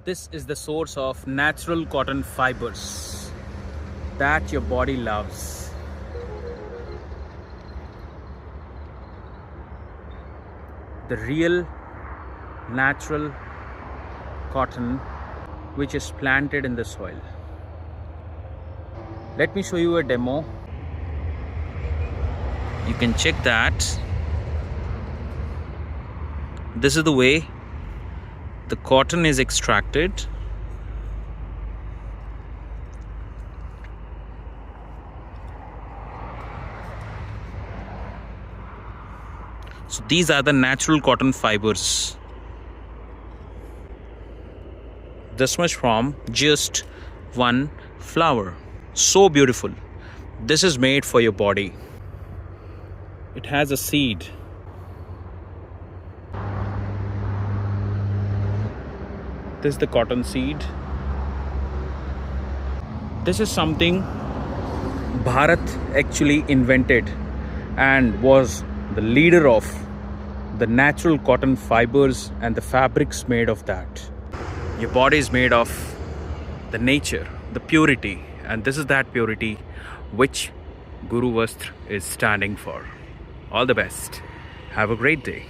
This is the source of natural cotton fibers that your body loves. The real natural cotton which is planted in the soil. Let me show you a demo. You can check that. This is the way the cotton is extracted. So these are the natural cotton fibers. This much from just one flower. So beautiful. This is made for your body. It has a seed. This is the cotton seed. This is something Bharat actually invented and was the leader of the natural cotton fibers and the fabrics made of that. Your body is made of the nature, the purity, and this is that purity which Guru Vastra is standing for. All the best. Have a great day.